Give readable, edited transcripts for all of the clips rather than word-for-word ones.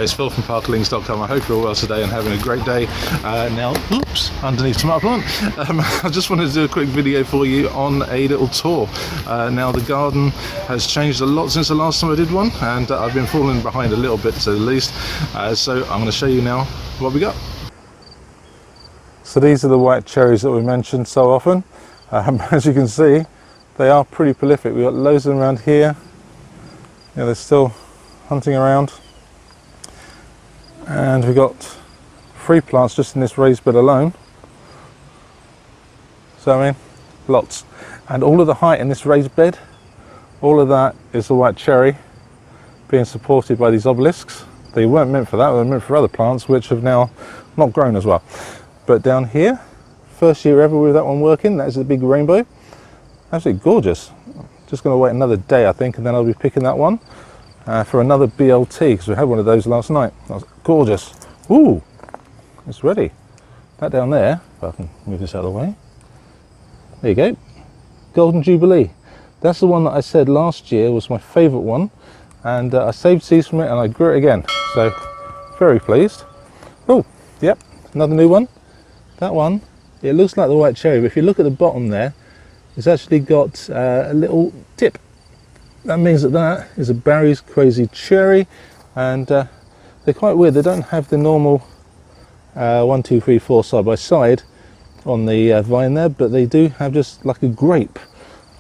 it's Phil from parklings.com. I hope you're all well today and having a great day. Now, oops, underneath tomato plant. I just wanted to do a quick video for you on a little tour. Now the garden has changed a lot since the last time I did one, and I've been falling behind a little bit to the least. So I'm going to show you now what we got. So these are the white cherries that we mentioned so often. As you can see, they are pretty prolific. We've got loads of them around here. Yeah, they're still hunting around. And we've got 3 plants just in this raised bed alone. So I mean, lots. And all of the height in this raised bed, all of that is the white cherry being supported by these obelisks. They weren't meant for that, they were meant for other plants which have now not grown as well. But down here, first year ever with that one working, that is a big rainbow. Absolutely gorgeous. Just going to wait another day, I think, and then I'll be picking that one for another BLT, because we had one of those last night. That was gorgeous. Ooh, it's ready. That down there, if I can move this out of the way. There you go. Golden Jubilee. That's the one that I said last year was my favourite one, and I saved seeds from it and I grew it again. So, very pleased. Oh, yep, another new one. That one, it looks like the white cherry, but if you look at the bottom there, it's actually got a little tip. That means that is a Barry's Crazy Cherry, and they're quite weird. They don't have the normal 1, 2, 3, 4 side by side on the vine there, but they do have just like a grape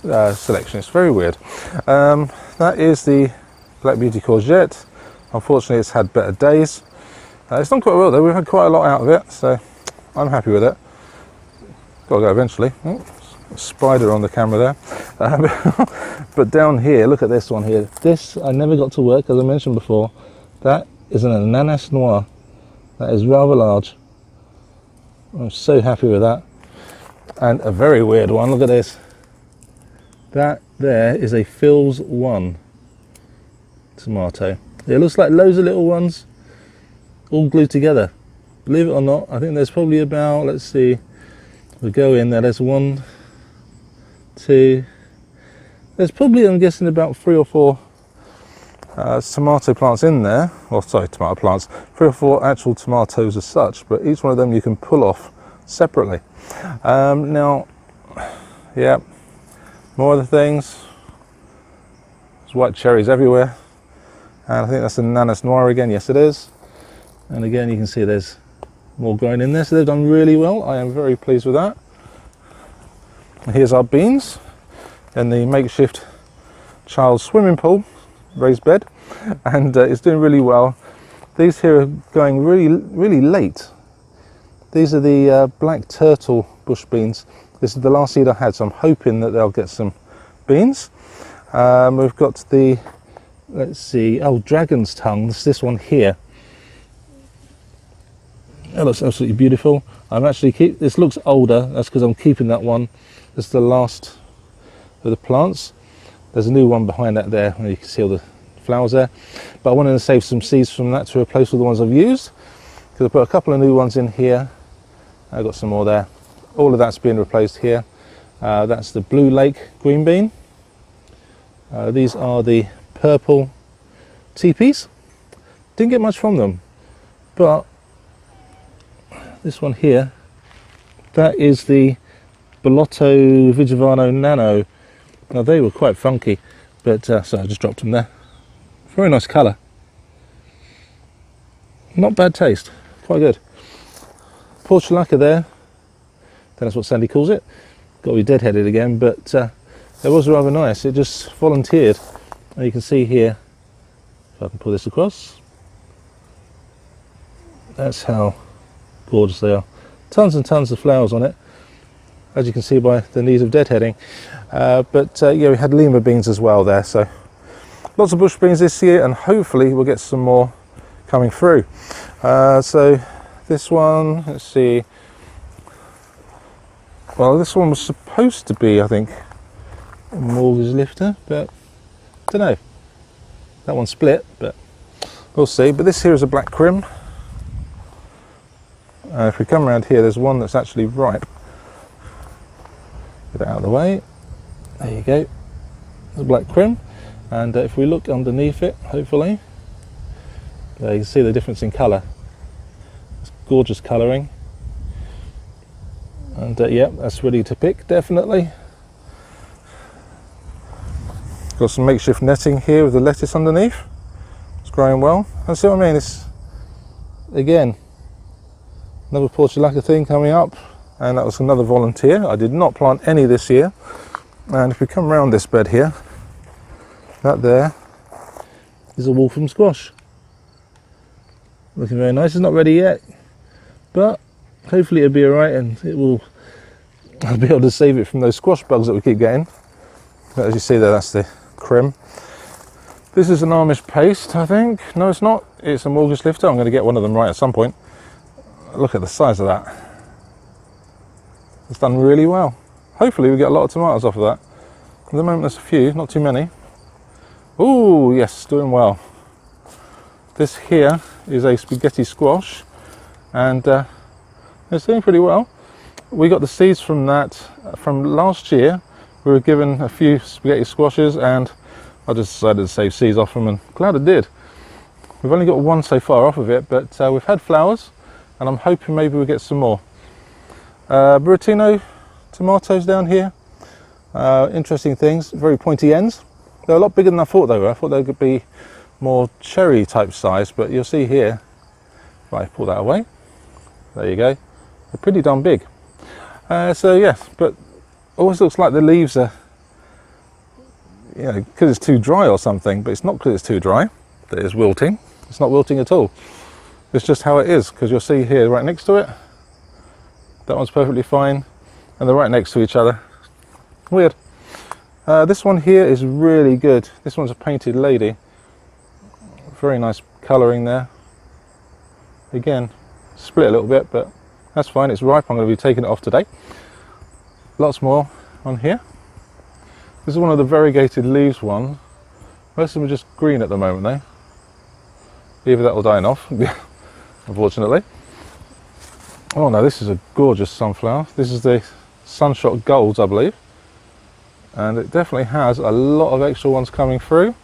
selection. It's very weird. That is the Black Beauty Courgette. Unfortunately, it's had better days. It's done quite well though. We've had quite a lot out of it, so I'm happy with it. Got to go eventually. Oh, spider on the camera there. But down here, look at this one here. This I never got to work, as I mentioned before. That is an Ananas Noir. That is rather large. I'm so happy with that. And a very weird one, look at this. That there is a Phil's 1 tomato. It looks like loads of little ones all glued together. Believe it or not, I think there's probably about, let's see, we go in there, there's 1, 2, there's probably, I'm guessing, about 3 or 4 tomato plants in there, or sorry, tomato plants, 3 or 4 actual tomatoes as such, but each one of them you can pull off separately. Now, yeah, more of the things. There's white cherries everywhere, and I think that's an Ananas Noir again. Yes, it is. And again, you can see there's more growing in there, so they've done really well. I am very pleased with that. Here's our beans in the makeshift child's swimming pool, raised bed, and it's doing really well. These here are going really late. These are the black turtle bush beans. This is the last seed I had, so I'm hoping that they'll get some beans. We've got the, let's see, oh, dragon's tongue. This one here. That looks absolutely beautiful. I'm actually this looks older. That's because I'm keeping that one. This is the last of the plants. There's a new one behind that there, and you can see all the flowers there. But I wanted to save some seeds from that to replace with the ones I've used, because I put a couple of new ones in here. I've got some more there. All of that's being replaced here. That's the Blue Lake green bean. These are the purple teepees. Didn't get much from them, but this one here, that is the Bellotto Vigevano Nano. Now they were quite funky, but so I just dropped them there. Very nice colour. Not bad taste, quite good. Portulaca there, that's what Sandy calls it. Got to be deadheaded again, but it was rather nice. It just volunteered. And you can see here, if I can pull this across, that's how gorgeous they are. Tons and tons of flowers on it, as you can see by the need of deadheading. Yeah, we had lima beans as well there, so lots of bush beans this year, and hopefully we'll get some more coming through. So this one, let's see, well, this one was supposed to be, I think, a mortgage lifter, but I don't know. That one split, but we'll see. But this here is a black crim. If we come around here, there's one that's actually ripe. Get it out of the way. There you go. There's a black crim. And if we look underneath it, hopefully, There you can see the difference in colour. It's gorgeous colouring. And yeah, that's ready to pick, definitely. Got some makeshift netting here with the lettuce underneath. It's growing well. And see what I mean? It's, again, another portulaca thing coming up. And that was another volunteer. I did not plant any this year. And if we come around this bed here, that there is a Waltham squash. Looking very nice. It's not ready yet, but hopefully it'll be alright, and I'll be able to save it from those squash bugs that we keep getting. But as you see there, that's the crim. This is an Amish paste, I think. No, it's not. It's a mortgage lifter. I'm going to get one of them right at some point. Look at the size of that. It's done really well. Hopefully we get a lot of tomatoes off of that. At the moment there's a few, not too many. Oh yes, doing well. This here is a spaghetti squash, and it's doing pretty well. We got the seeds from that from last year. We were given a few spaghetti squashes, and I just decided to save seeds off them, and glad I did. We've only got one so far off of it, but we've had flowers, and I'm hoping maybe we'll get some more. Buratino tomatoes down here. Interesting things, very pointy ends. They're a lot bigger than I thought they were. I thought they could be more cherry type size, but you'll see here, if I pull that away, there you go, they're pretty darn big. So yes, but always looks like the leaves are, you know, because it's too dry or something, but it's not because it's too dry that it's wilting. It's not wilting at all. It's just how it is, because you'll see here right next to it, that one's perfectly fine, and they're right next to each other. Weird. This one here is really good. This one's a painted lady. Very nice colouring there. Again, split a little bit, but that's fine. It's ripe. I'm going to be taking it off today. Lots more on here. This is one of the variegated leaves one. Most of them are just green at the moment though. Either that or dying off, unfortunately. Oh no, this is a gorgeous sunflower. This is the Sunshot Golds, I believe. And it definitely has a lot of extra ones coming through.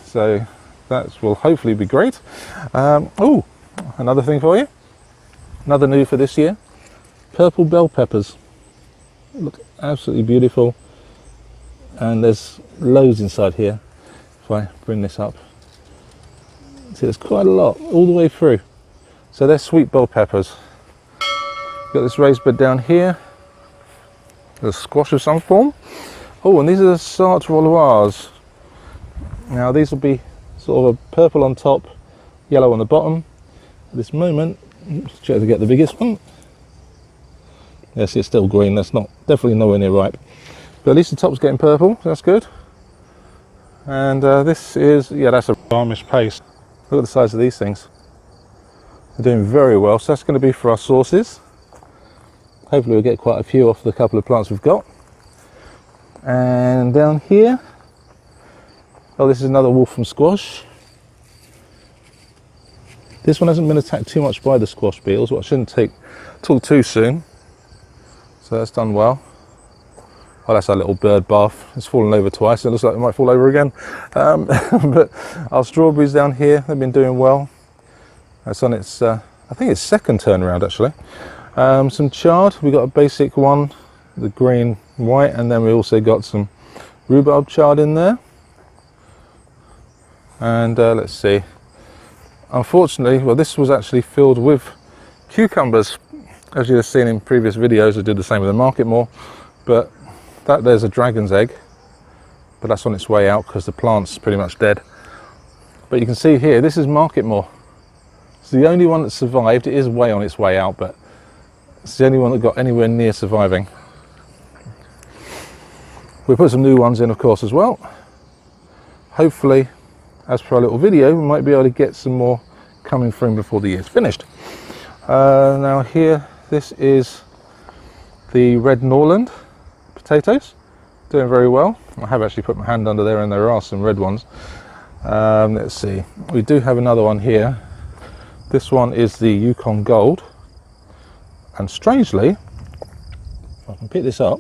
So that will hopefully be great. Oh, another thing for you. Another new for this year. Purple bell peppers. Look absolutely beautiful. And there's loads inside here. If I bring this up. See, there's quite a lot all the way through. So they're sweet bell peppers. Got this raised bed down here. There's squash of some form. Oh, and these are the Sartre Valois. Now these will be sort of a purple on top, yellow on the bottom. At this moment, let's try to get the biggest one. Yes, it's still green. That's not definitely nowhere near ripe, but at least the top's getting purple. So that's good. And this is, yeah, that's a Amish paste. Look at the size of these things. They're doing very well. So that's going to be for our sauces. Hopefully we'll get quite a few off the couple of plants we've got. And down here, oh, this is another Waltham squash. This one hasn't been attacked too much by the squash beetles, but I shouldn't talk too soon. So that's done well. Oh, that's our little bird bath. It's fallen over twice. It looks like it might fall over again. But our strawberries down here, they've been doing well. That's on its, I think it's second turnaround actually. Some chard, we got a basic one, the green, white, and then we also got some rhubarb chard in there. And let's see. Unfortunately, well, this was actually filled with cucumbers. As you've seen in previous videos, I did the same with the market more. But that there's a dragon's egg, but that's on its way out because the plant's pretty much dead. But you can see here, this is market more. It's the only one that survived. It is way on its way out, but it's the only one that got anywhere near surviving. We put some new ones in, of course, as well. Hopefully, as per our little video, we might be able to get some more coming through before the year's finished. Now here, this is the red Norland potatoes, doing very well. I have actually put my hand under there and there are some red ones. Let's see, we do have another one here. This one is the Yukon Gold, and strangely, if I can pick this up,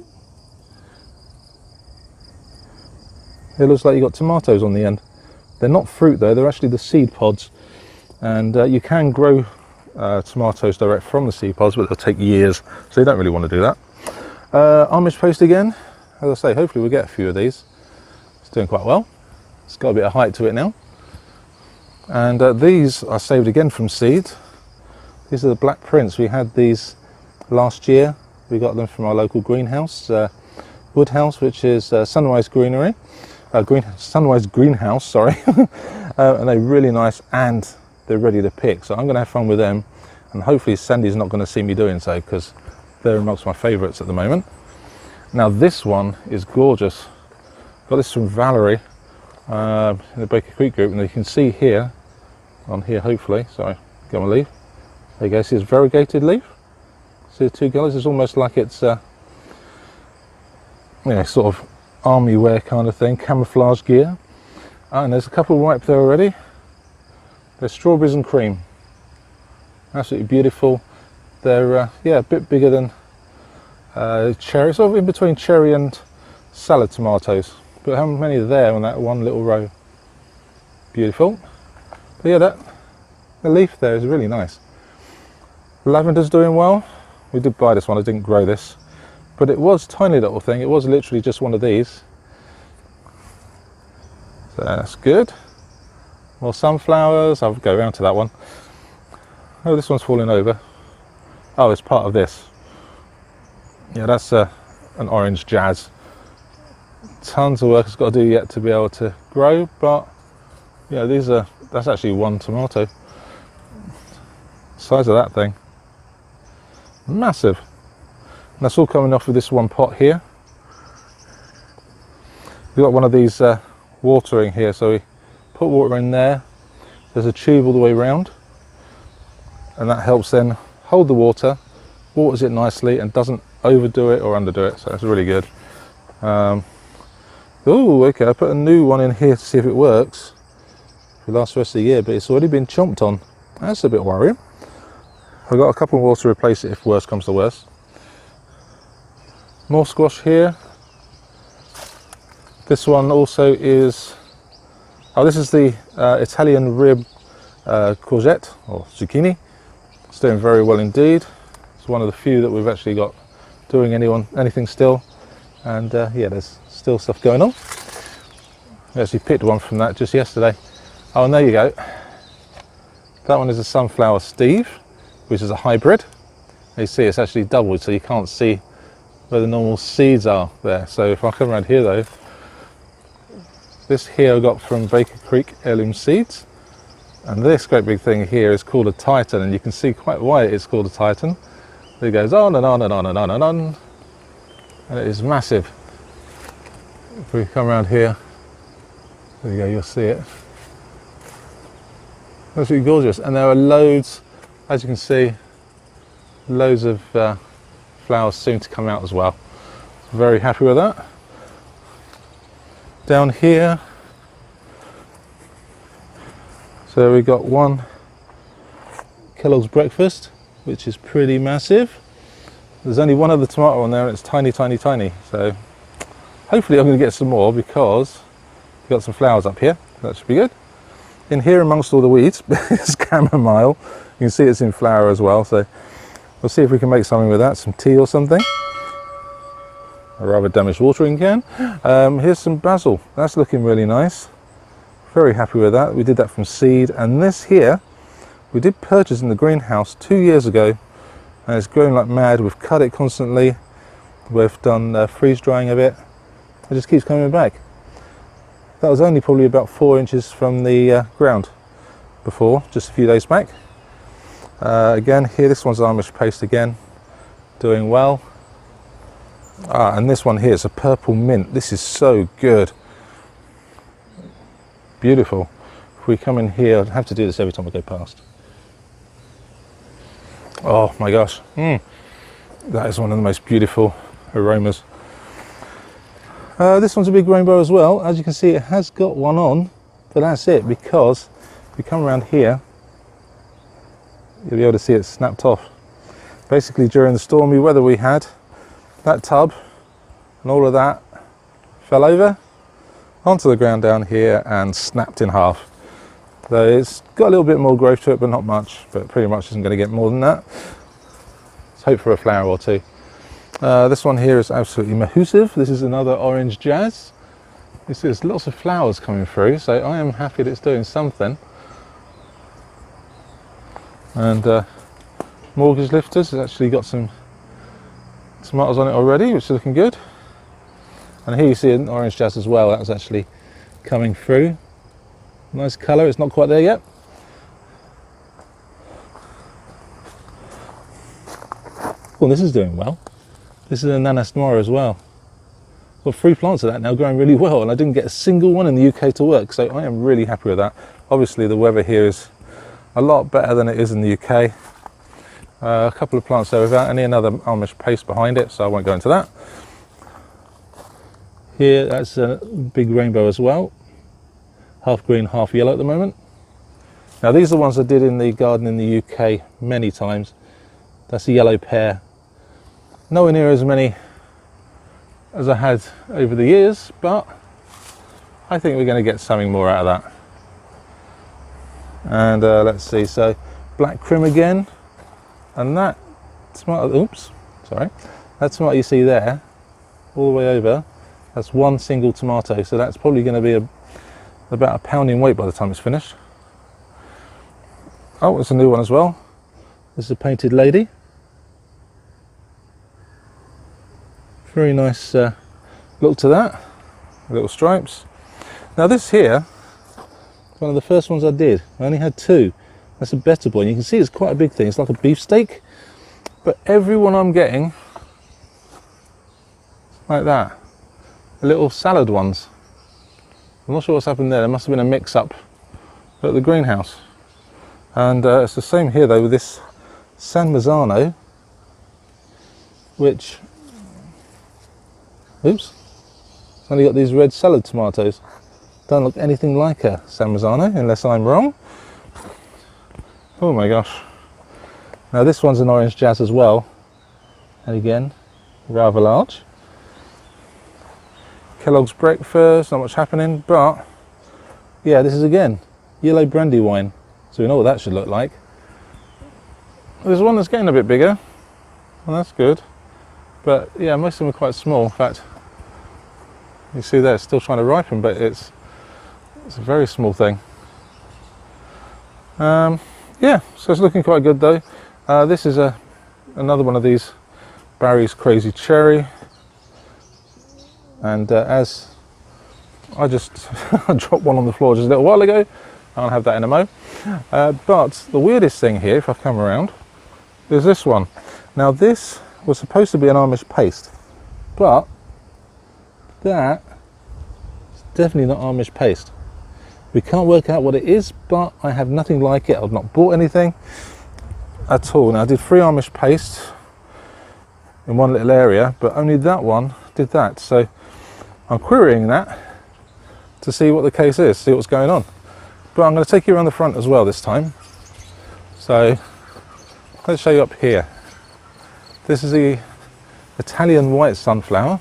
it looks like you got tomatoes on the end. They're not fruit though, they're actually the seed pods. And you can grow tomatoes direct from the seed pods, but it'll take years, so you don't really want to do that. Amish paste again. As I say, hopefully we'll get a few of these. It's doing quite well. It's got a bit of height to it now. And these are saved again from seed. These are the Black Prince. We had these last year. We got them from our local greenhouse, Woodhouse, which is Sunrise Greenery. Sunrise Greenhouse, sorry. And they're really nice and they're ready to pick. So I'm going to have fun with them. And hopefully Sandy's not going to see me doing so, because they're amongst my favourites at the moment. Now this one is gorgeous. Got this from Valerie in the Baker Creek group, and you can see here, on here hopefully, sorry, got my leaf. There you go, see this variegated leaf? See the two colours? It's almost like it's you know, sort of army wear kind of thing, camouflage gear. And there's a couple ripe there already. They're strawberries and cream. Absolutely beautiful. They're yeah, a bit bigger than cherry, sort of in between cherry and salad tomatoes. But how many are there on that one little row? Beautiful. But yeah, the leaf there is really nice. Lavender's doing well. We did buy this one, I didn't grow this. But it was a tiny little thing, it was literally just one of these. So that's good. More sunflowers, I'll go around to that one. Oh, this one's falling over. Oh, it's part of this. Yeah, that's an orange jazz. Tons of work it's got to do yet to be able to grow, but yeah, that's actually one tomato. Size of that thing. Massive. And that's all coming off of this one pot here. We've got one of these watering here, so we put water in there. There's a tube all the way around, and that helps then hold the water, waters it nicely, and doesn't overdo it or underdo it, so that's really good. Oh, okay, I put a new one in here to see if it works. It lasts the rest of the year, but it's already been chomped on. That's a bit worrying. I've got a couple more to replace it if worse comes to worse. More squash here. This one also is, oh, this is the Italian rib courgette or zucchini. It's doing very well indeed. It's one of the few that we've actually got doing anything still. And yeah, there's still stuff going on. I actually picked one from that just yesterday. Oh, and there you go. That one is a sunflower Steve, which is a hybrid. You see it's actually doubled, so you can't see where the normal seeds are there. So if I come around here though, this here I got from Baker Creek Heirloom Seeds. And this great big thing here is called a Titan, and you can see quite why it's called a Titan. It goes on and on and on and on and on. And it is massive. If we come around here, there you go, you'll see it. Absolutely gorgeous. And there are loads, as you can see, loads of flowers soon to come out as well. Very happy with that. Down here, so we got one Kellogg's Breakfast, which is pretty massive. There's only one other tomato on there and it's tiny, tiny, tiny. So hopefully I'm going to get some more, because we've got some flowers up here. That should be good. In here amongst all the weeds is chamomile. You can see it's in flower as well. So we'll see if we can make something with that, some tea or something. A rather damaged watering can. Here's some basil. That's looking really nice. Very happy with that. We did that from seed. And this here, we did purchase in the greenhouse 2 years ago. And it's growing like mad. We've cut it constantly. We've done freeze drying of it. It just keeps coming back. That was only probably about 4 inches from the ground before, just a few days back. Again, here, this one's Amish paste again, doing well. And this one here is a purple mint. This is so good. Beautiful. If we come in here, I'd have to do this every time I go past. Oh my gosh. That is one of the most beautiful aromas. This one's a big rainbow as well. As you can see, it has got one on, but that's it, because if you come around here, you'll be able to see it snapped off. Basically, during the stormy weather we had, that tub and all of that fell over onto the ground down here and snapped in half. So it's got a little bit more growth to it, but not much, but pretty much isn't going to get more than that. Let's hope for a flower or two. This one here is absolutely massive. This is another orange jazz. There's lots of flowers coming through, so I am happy that it's doing something. And mortgage lifters has actually got some tomatoes on it already, which is looking good. And here you see an orange jazz as well. That's actually coming through. Nice colour. It's not quite there yet. Well, this is doing well. This is a Nanas Mora as well. Got 3 plants of that now growing really well, and I didn't get a single one in the UK to work, so I am really happy with that. Obviously the weather here is a lot better than it is in the UK. A couple of plants there without any another Amish paste behind it, so I won't go into that. Here, that's a big rainbow as well. Half green, half yellow at the moment. Now these are the ones I did in the garden in the UK many times. That's a yellow pear. Nowhere near as many as I had over the years, but I think we're going to get something more out of that. And let's see, so black crim again, and that tomato, oops, sorry, that tomato you see there, all the way over, that's one single tomato, so that's probably going to be about a pound in weight by the time it's finished. Oh, it's a new one as well. This is a painted lady. Very nice look to that, little stripes. Now this here, one of the first ones I did. I only had 2. That's a better boy. And you can see it's quite a big thing. It's like a beefsteak. But every one I'm getting, like that. The little salad ones. I'm not sure what's happened there. There must have been a mix-up at the greenhouse. And it's the same here though with this San Marzano, which, oops, it's only got these red salad tomatoes. Don't look anything like a San Marzano, unless I'm wrong. Oh my gosh. Now this one's an orange jazz as well. And again, rather large. Kellogg's breakfast, not much happening, but yeah, this is again yellow brandy wine, so we know what that should look like. There's one that's getting a bit bigger, well that's good, but yeah, most of them are quite small. In fact, you see there, it's still trying to ripen, but it's a very small thing. Yeah, so it's looking quite good though. This is another one of these Barry's Crazy Cherry. And as I just dropped one on the floor just a little while ago, I'll have that in a mo. But the weirdest thing here, if I come around, is this one. Now this was supposed to be an Amish paste, but that is definitely not Amish paste. We can't work out what it is, but I have nothing like it. I've not bought anything at all. Now I did 3 Amish pastes in one little area, but only that one did that. So I'm querying that to see what the case is, see what's going on. But I'm going to take you around the front as well this time. So let's show you up here. This is the Italian white sunflower.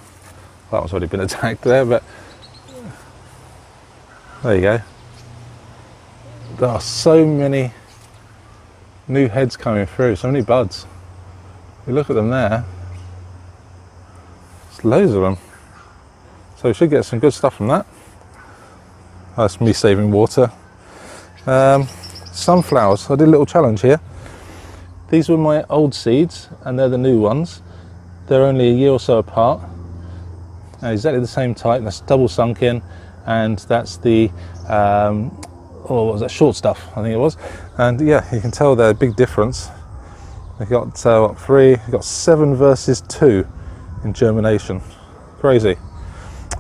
That one's already been attacked there, but there you go. There are so many new heads coming through, so many buds. You look at them there, there's loads of them. So we should get some good stuff from that. That's me saving water. Sunflowers, I did a little challenge here. These were my old seeds and they're the new ones. They're only a year or so apart. Exactly the same type, that's double sunken, and that's the, what was that, short stuff, I think it was. And yeah, you can tell they're a big difference. They've got 3, you've got 7 versus 2 in germination. Crazy.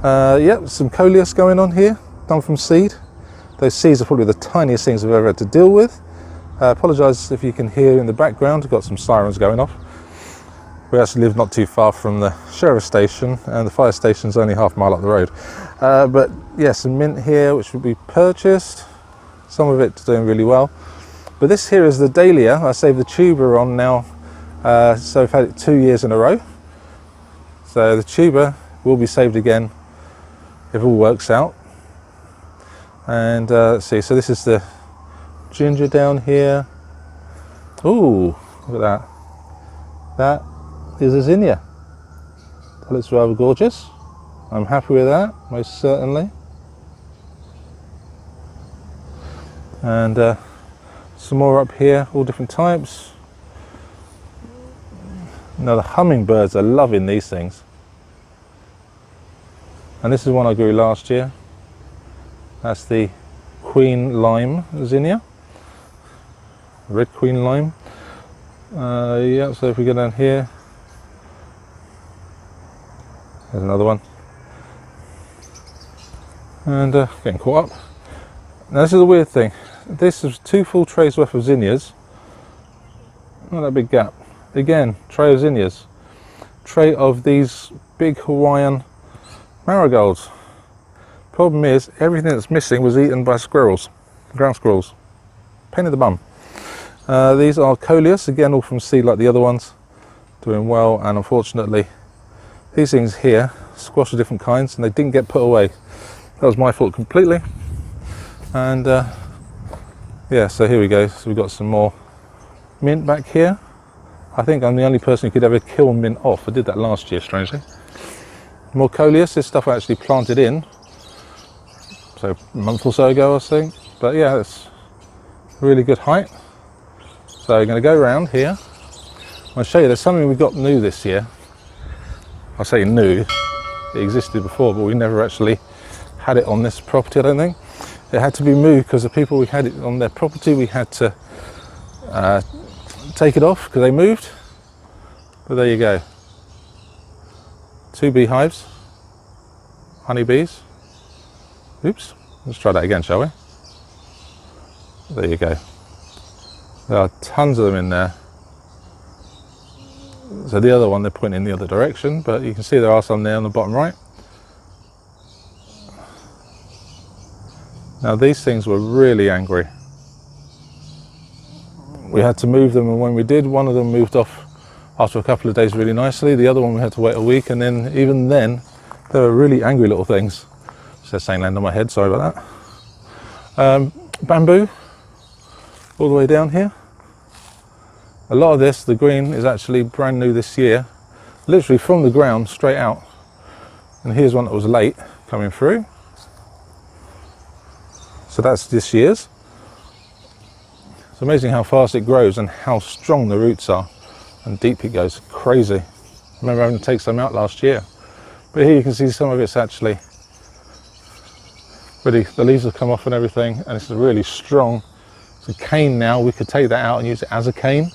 Yeah, some coleus going on here, done from seed. Those seeds are probably the tiniest things I've ever had to deal with. Apologise if you can hear in the background, we've got some sirens going off. We actually live not too far from the sheriff's station, and the fire station's only half a mile up the road. But yeah, some mint here which will be purchased. Some of it's doing really well. But this here is the dahlia. I saved the tuber on now, so I've had it 2 years in a row. So the tuber will be saved again if all works out. And let's see, so this is the ginger down here. Ooh, look at that. That is a zinnia. That looks rather gorgeous. I'm happy with that, most certainly. And some more up here, all different types. Now the hummingbirds are loving these things. And this is one I grew last year. That's the Queen Lime zinnia. Red Queen Lime. Yeah, so if we go down here, there's another one. And getting caught up. Now this is a weird thing. This is 2 full trays worth of zinnias. Not that big gap. Again, tray of zinnias. Tray of these big Hawaiian marigolds. Problem is, everything that's missing was eaten by squirrels, ground squirrels. Pain in the bum. These are coleus, again all from seed like the other ones. Doing well, and unfortunately these things here, squash of different kinds, and they didn't get put away. That was my fault completely. And yeah, so here we go. So we've got some more mint back here. I think I'm the only person who could ever kill mint off. I did that last year, strangely. More coleus. This stuff I actually planted in, so a month or so ago, I think. But yeah, it's really good height. So I'm going to go around here. I'll show you. There's something we got new this year. I say new. It existed before, but we never actually had it on this property, I don't think. It had to be moved because the people we had it on their property, we had to take it off because they moved. But there you go. 2 beehives, honeybees. Oops, let's try that again, shall we? There you go. There are tons of them in there. So the other one, they're pointing in the other direction, but you can see there are some there on the bottom right. Now these things were really angry. We had to move them, and when we did, one of them moved off after a couple of days really nicely. The other one we had to wait a week, and then even then they were really angry little things. There's something landing on my head, sorry about that. Bamboo all the way down here. A lot of this, the green, is actually brand new this year, literally from the ground straight out. And here's one that was late coming through. So that's this year's. It's amazing how fast it grows and how strong the roots are and deep it goes. Crazy. I remember having to take some out last year. But here you can see some of it's actually really, the leaves have come off and everything, and it's really strong. It's a cane now. We could take that out and use it as a cane.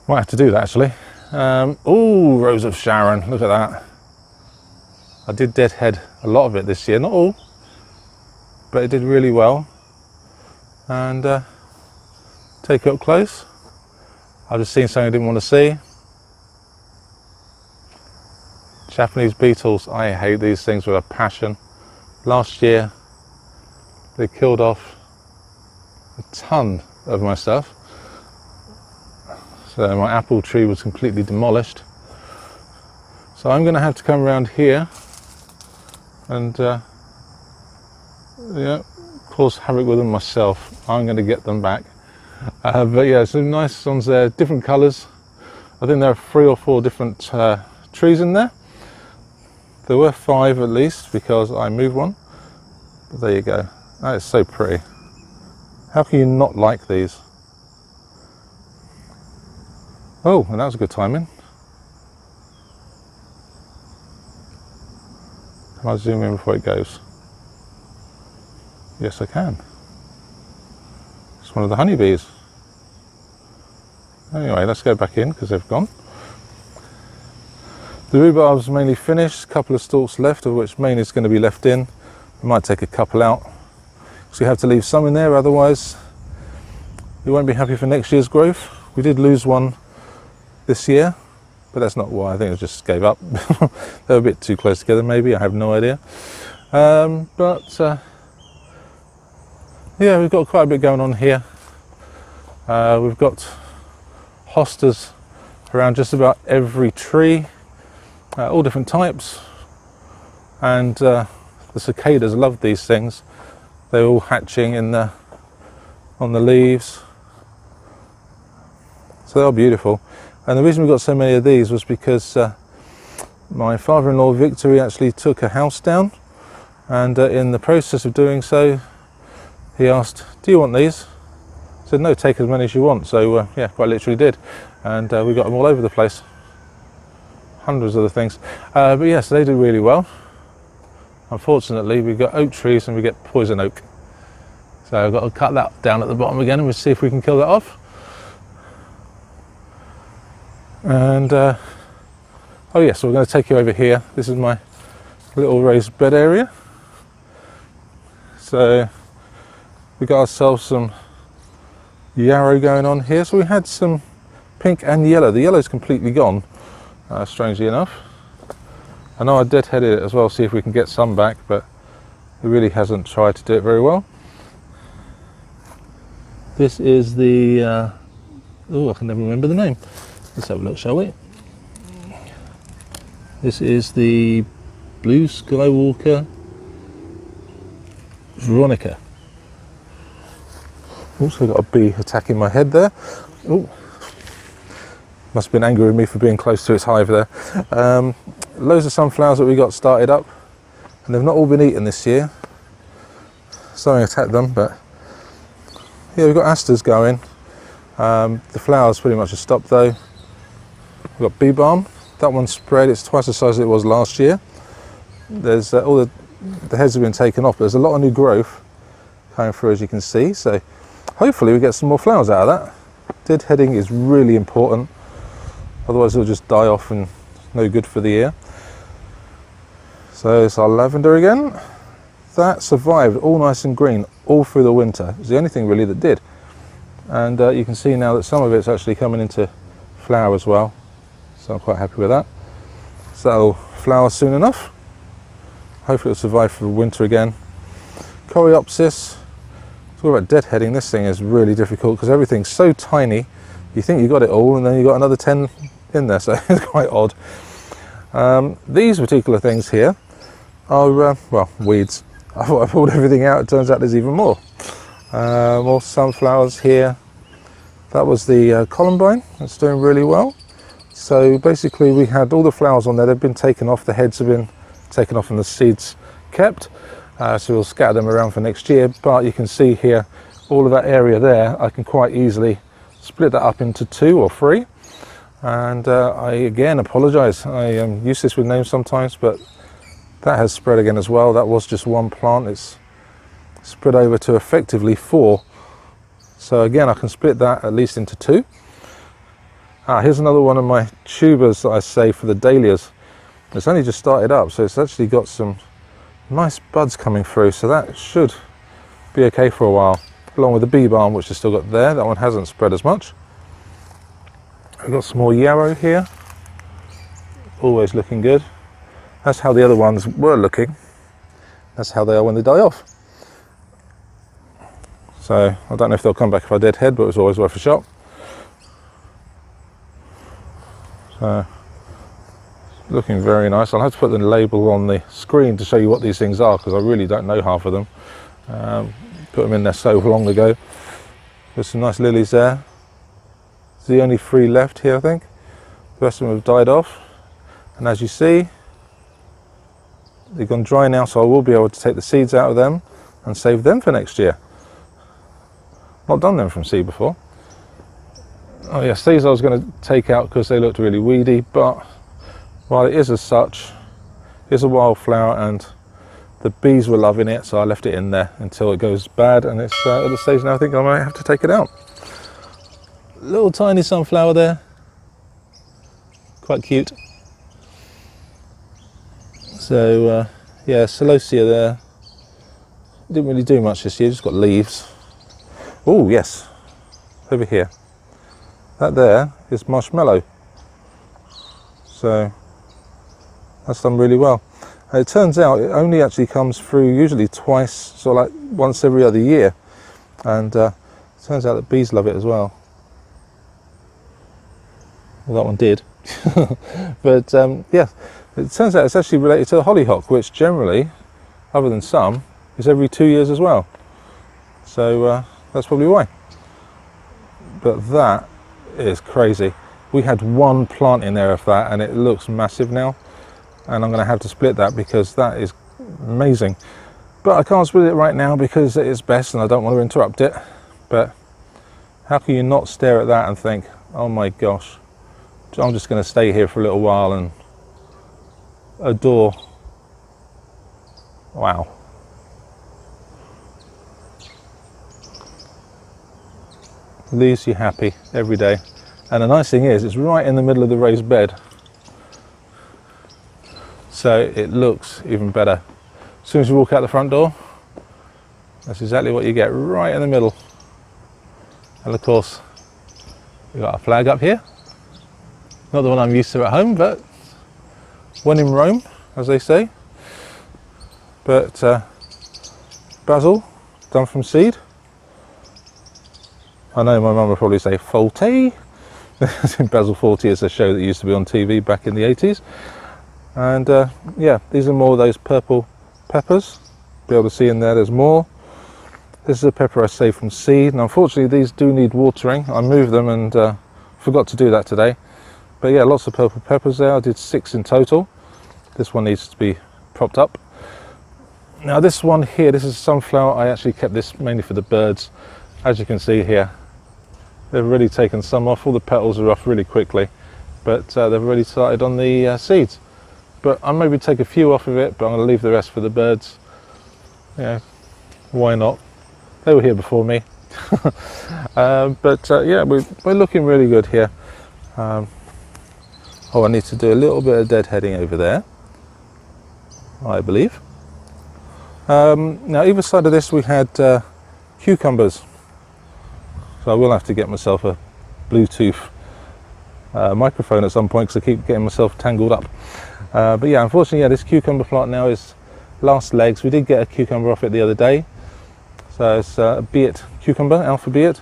Might have to do that actually. Oh, Rose of Sharon, look at that. I did deadhead a lot of it this year, not all, but it did really well. And take it up close. I've just seen something I didn't want to see. Japanese beetles, I hate these things with a passion. Last year they killed off a ton of my stuff. So my apple tree was completely demolished. So I'm going to have to come around here and yeah, cause havoc with them myself. I'm going to get them back. But yeah, some nice ones there, different colours. I think there are 3 or 4 different trees in there. There were 5 at least because I moved one. But there you go. That is so pretty. How can you not like these? Oh, and that was a good timing. Can I zoom in before it goes? Yes, I can. It's one of the honeybees. Anyway, let's go back in because they've gone. The rhubarb's mainly finished, a couple of stalks left, of which mainly is going to be left in. We might take a couple out. So you have to leave some in there, otherwise we won't be happy for next year's growth. We did lose one this year, but that's not why. I think it just gave up. They were a bit too close together maybe, I have no idea. Yeah, we've got quite a bit going on here. We've got hostas around just about every tree, all different types, and the cicadas love these things. they're all hatching in the on the leaves. So they are beautiful. And the reason we got so many of these was because my father-in-law Victor, he actually took a house down, and in the process of doing so, he asked, "Do you want these?" I said, "No, take as many as you want." So yeah, quite literally did, and we got them all over the place. Hundreds of the things, but yes, they do really well. Unfortunately, we've got oak trees and we get poison oak, so I've got to cut that down at the bottom again, and we'll see if we can kill that off. And oh yes, so we're going to take you over here. This is my little raised bed area. So we got ourselves some yarrow going on here. So we had some pink and yellow. The yellow's completely gone, strangely enough. I know I deadheaded it as well, see if we can get some back, but it really hasn't tried to do it very well. This is the oh, I can never remember the name. Let's have a look, shall we? This is the Blue Skywalker Veronica. Also got a bee attacking my head there. Ooh. Must have been angry with me for being close to its hive there. Loads of sunflowers that we got started up, and they've not all been eaten this year. Something attacked them, but yeah, we've got asters going. The flowers pretty much have stopped though. We've got bee balm. That one's spread. It's twice the size as it was last year. There's all the heads have been taken off, but there's a lot of new growth coming through, as you can see. So hopefully we get some more flowers out of that. Deadheading is really important, otherwise it'll just die off and no good for the ear. So it's our lavender again. That survived all nice and green all through the winter. It's the only thing really that did. And you can see now that some of it's actually coming into flower as well. So I'm quite happy with that. So that'll flower soon enough. Hopefully it'll survive for the winter again. Coreopsis. Talk about deadheading. This thing is really difficult because everything's so tiny. You think you got it all, and then you got another 10 in there, so it's quite odd. These particular things here are well, weeds. I thought I pulled everything out. It turns out there's even more. More sunflowers here. That was the columbine. That's doing really well. So basically we had all the flowers on there. They've been taken off. The heads have been taken off and the seeds kept. So we'll scatter them around for next year. But you can see here, all of that area there, I can quite easily split that up into 2 or 3. And I again apologise. I am useless with names sometimes, but that has spread again as well. That was just one plant. It's spread over to effectively 4. So again, I can split that at least into 2. Here's another one of my tubers that I save for the dahlias. It's only just started up, so it's actually got some nice buds coming through, so that should be okay for a while, along with the bee balm, which has still got there. That one hasn't spread as much. We've got some more yarrow here, always looking good. That's how the other ones were looking. That's how they are when they die off. So I don't know if they'll come back if I deadhead, but it was always worth a shot. So looking very nice. I'll have to put the label on the screen to show you what these things are, because I really don't know half of them. Put them in there so long ago. There's some nice lilies there. There's the only 3 left here, I think. The rest of them have died off. And as you see, they've gone dry now, so I will be able to take the seeds out of them and save them for next year. Not done them from seed before. Oh yes, these I was going to take out because they looked really weedy, but while it is as such, it's a wildflower and the bees were loving it, so I left it in there until it goes bad, and it's at the stage now I think I might have to take it out. Little tiny sunflower there, quite cute. So yeah, celosia there. Didn't really do much this year, just got leaves. Oh yes, over here. That there is marshmallow. So that's done really well. And it turns out it only actually comes through usually twice, sort of like once every other year. And it turns out that bees love it as well. Well, that one did. But yeah, it turns out it's actually related to the hollyhock, which generally, other than some, is every 2 years as well. So that's probably why. But that is crazy. We had one plant in there of that, and it looks massive now. And I'm going to have to split that because that is amazing. But I can't split it right now because it is best and I don't want to interrupt it. But how can you not stare at that and think, oh my gosh, I'm just going to stay here for a little while and adore. Wow. Leaves you happy every day. And the nice thing is, it's right in the middle of the raised bed. So it looks even better. As soon as you walk out the front door, that's exactly what you get, right in the middle. And of course, we've got a flag up here. Not the one I'm used to at home, but when in Rome, as they say. But basil, done from seed. I know my mum would probably say faulty. Basil Fawlty is a show that used to be on TV back in the 80s. And yeah, these are more of those purple peppers. Be able to see in there, there's more. This is a pepper I saved from seed, and unfortunately these do need watering. I moved them and forgot to do that today. But yeah, lots of purple peppers there. I did 6 in total. This one needs to be propped up. Now this one here, this is sunflower. I actually kept this mainly for the birds. As you can see here, they've already taken some off. All the petals are off really quickly, but they've already started on the seeds. But I'll maybe take a few off of it, but I'm going to leave the rest for the birds. Yeah, why not? They were here before me. But yeah, we're looking really good here. Oh, I need to do a little bit of deadheading over there, I believe. Now either side of this we had cucumbers. So I will have to get myself a Bluetooth microphone at some point because I keep getting myself tangled up. But yeah, unfortunately, yeah, this cucumber plant now is last legs. We did get a cucumber off it the other day. So it's a beet cucumber, alpha beet.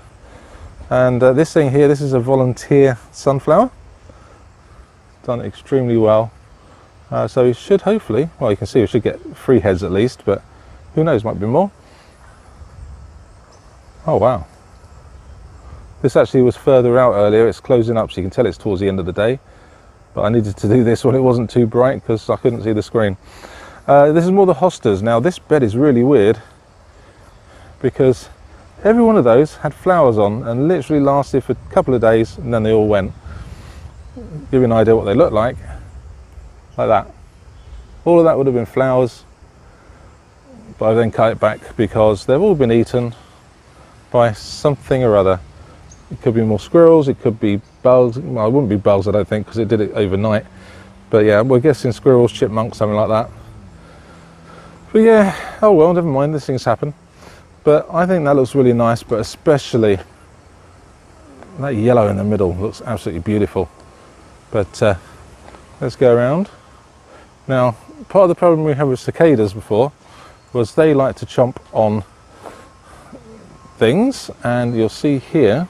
And this thing here, this is a volunteer sunflower. Done extremely well. So we should hopefully, well, you can see we should get 3 heads at least, but who knows, might be more. Oh wow. This actually was further out earlier. It's closing up, so you can tell it's towards the end of the day. But I needed to do this when it wasn't too bright because I couldn't see the screen. This is more the hostas. Now this bed is really weird because every one of those had flowers on and literally lasted for a couple of days and then they all went. Give you an idea what they look like that. All of that would have been flowers, but I then cut it back because they've all been eaten by something or other. It could be more squirrels, it could be bugs. Well, it wouldn't be bugs, I don't think, because it did it overnight. But yeah, we're guessing squirrels, chipmunks, something like that. But yeah, oh well, never mind, these things happen. But I think that looks really nice, but especially that yellow in the middle looks absolutely beautiful. But let's go around. Now, part of the problem we had with cicadas before was they like to chomp on things, and you'll see here,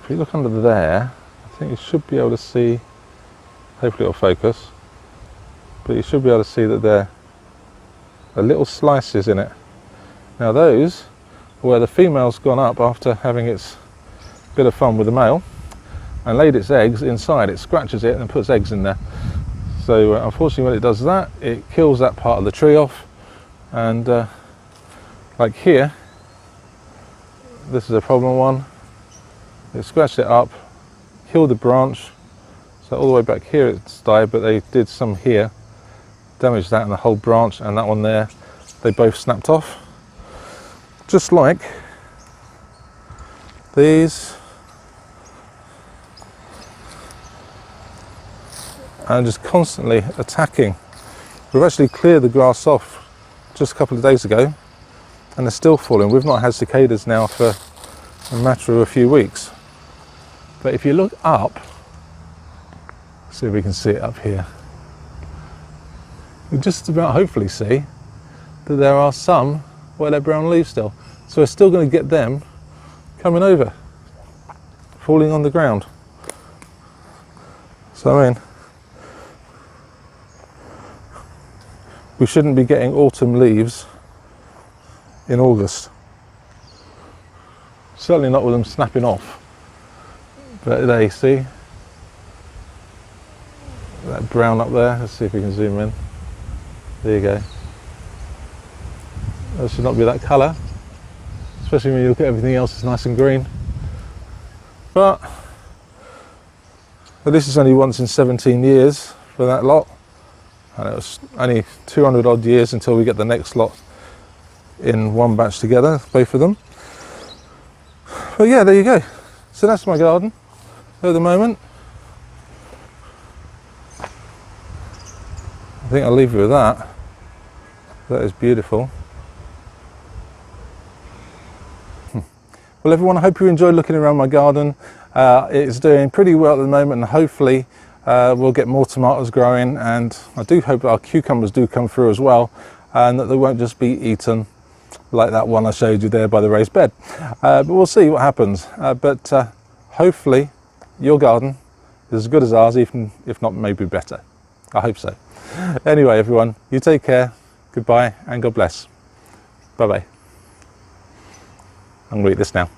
if you look under there, I think you should be able to see, hopefully it'll focus, but you should be able to see that there are little slices in it. Now those are where the female's gone up after having its bit of fun with the male and laid its eggs inside. It scratches it and puts eggs in there. So unfortunately when it does that, it kills that part of the tree off, and like here, this is a problem one. They scratched it up, killed the branch, so all the way back here it's died, but they did some here, damaged that and the whole branch, and that one there, they both snapped off. Just like these, and just constantly attacking. We've actually cleared the grass off just a couple of days ago, and they're still falling. We've not had cicadas now for a matter of a few weeks. But if you look up, see if we can see it up here, you just about hopefully see that there are some where they're brown leaves still. So we're still going to get them coming over, falling on the ground. So I mean, we shouldn't be getting autumn leaves in August. Certainly not with them snapping off. But there you see that brown up there. Let's see if we can zoom in. There you go. That should not be that colour, especially when you look at everything else, it's nice and green. But this is only once in 17 years for that lot, and it was only 200 odd years until we get the next lot in one batch together, both of them. But yeah, there you go. So that's my garden at the moment. I think I'll leave you with that. That is beautiful. Well everyone, I hope you enjoyed looking around my garden. It's doing pretty well at the moment, and hopefully we'll get more tomatoes growing, and I do hope that our cucumbers do come through as well, and that they won't just be eaten like that one I showed you there by the raised bed. But we'll see what happens. But hopefully your garden is as good as ours, even if not maybe better. I hope so. Anyway everyone, you take care, goodbye and God bless. Bye bye. I'm going to eat this now.